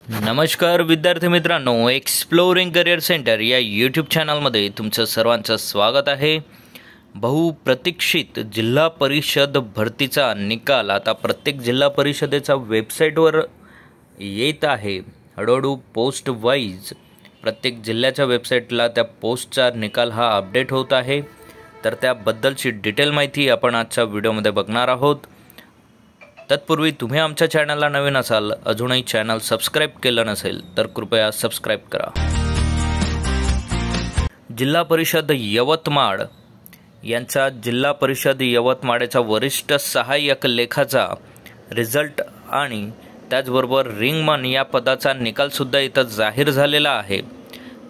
नमस्कार विद्यार्थी मित्रांनो, एक्सप्लोरिंग करिअर सेंटर या यूट्यूब चॅनलमध्ये तुमचं सर्वांचं स्वागत आहे। बहुप्रतीक्षित जिल्हा परिषद भरतीचा निकाल आता प्रत्येक जिल्हा परिषदेचा वेबसाईटवर येत आहे। हळूहळू पोस्ट वाईज प्रत्येक जिल्ह्याच्या वेबसाईटला त्या पोस्टचा निकाल हा अपडेट होत आहे। तर त्याबद्दलची डिटेल माहिती आपण आजच्या व्हिडिओमध्ये बघणार आहोत। तत्पूर्वी तुम्ही आमच्या चॅनलला नवीन असाल, अजूनही चॅनल सबस्क्राइब केलं नसेल तर कृपया सबस्क्राइब करा। जिल्हा परिषद यवतमाळ यांचा जिल्हा परिषद यवतमाळचा वरिष्ठ सहाय्यक लेखाचा रिझल्ट आणि त्याचबरोबर रिंगमन या पदाचा निकाल सुद्धा इथं जाहीर झालेला आहे।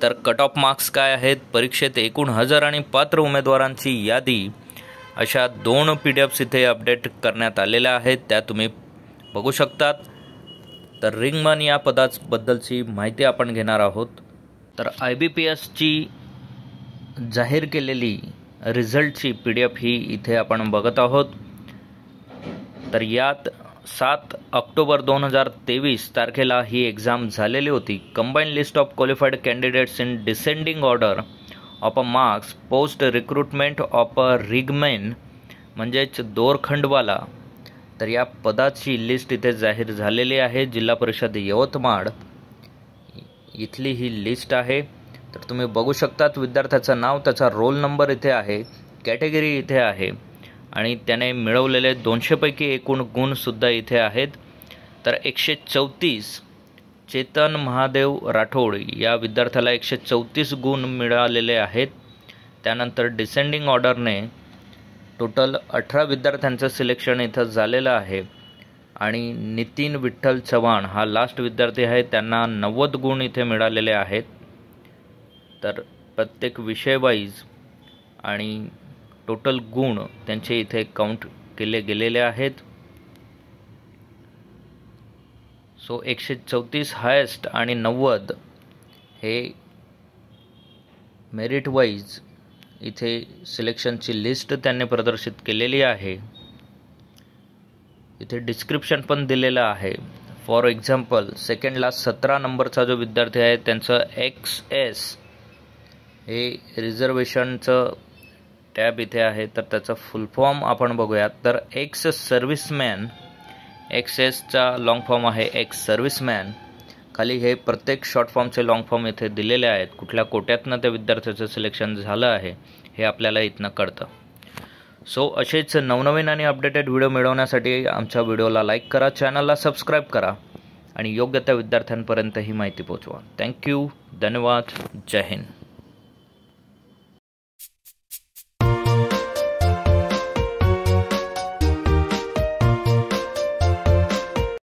तर कट ऑफ मार्क्स काय आहेत, परीक्षेत एकूण हजर आणि पात्र उमेदवारांची यादी अशा दोन PDFs इथे अपडेट करण्यात आलेल्या आहेत, त्या तुम्ही बघू शकतात। तर रिंगमन या पदाबद्दलची माहिती आपण घेणार आहोत। तर IBPSची जाहीर केलेली रिझल्टची PDF ही इथे आपण बघत आहोत। तर यात 7 ऑक्टोबर 2023 तारखेला ही एक्झाम झालेली होती। Combine list of qualified candidates in descending order of a marks post recruitment of a rigman म्हणजेच दोरखंडवाला। तर या पदाची लिस्ट इथे जाहीर झालेली आहे। जिल्हा परिषद यवतमाळ इथली ही लिस्ट आहे। तर तुम्ही बघू शकतात, विद्यार्थ्याचं नाव, त्याचा रोल नंबर इथे आहे, कॅटेगरी इथे आहे आणि त्याने मिळवलेले 200 पैकी एकूण गुण सुद्धा इथे आहेत। तर 134 चेतन महादेव राठोड या विद्यार्थ्याला 134 गुण मिळालेले आहेत। त्यानंतर डिसेंडिंग ऑर्डरने टोटल 18 विद्यार्थ्यांचं सिलेक्शन इथं झालेलं आहे आणि नितीन विठ्ठल चव्हाण हा लास्ट विद्यार्थी आहे, त्यांना 90 गुण इथे मिळालेले आहेत। तर प्रत्येक विषय वाईज आणि टोटल गुण त्यांचे इथे काउंट केले गेलेले आहेत। सो 134 हायेस्ट आणि 90 हे मेरिट वाईज इथे सिलेक्शनची लिस्ट त्यांनी प्रदर्शित केलेली आहे। इथे डिस्क्रिप्शन पण दिलेलं आहे। फॉर एक्झाम्पल, सेकंडला 17 नंबरचा जो विद्यार्थी आहे त्यांचं XS हे रिझर्वेशनचं टॅब इथे आहे। तर त्याचा फुल फॉर्म आपण बघूयात। तर एक्स सर्व्हिसमॅन, XSचा लॉंग फॉर्म आहे एक्स सर्व्हिसमॅन। खाली हे प्रत्येक शॉर्ट फॉर्मचे लॉंग फॉर्म इथे दिलेले आहेत। कुठल्या कोट्यातनं त्या विद्यार्थ्याचं सिलेक्शन झालं आहे हे आपल्याला इथनं कळतं। सो असेच नवनवीन आणि अपडेटेड व्हिडिओ मिळवण्यासाठी आमच्या व्हिडिओला लाईक करा, चॅनलला सबस्क्राईब करा आणि योग्य त्या विद्यार्थ्यांपर्यंत ही माहिती पोहोचवा। थँक्यू, धन्यवाद, जय हिंद।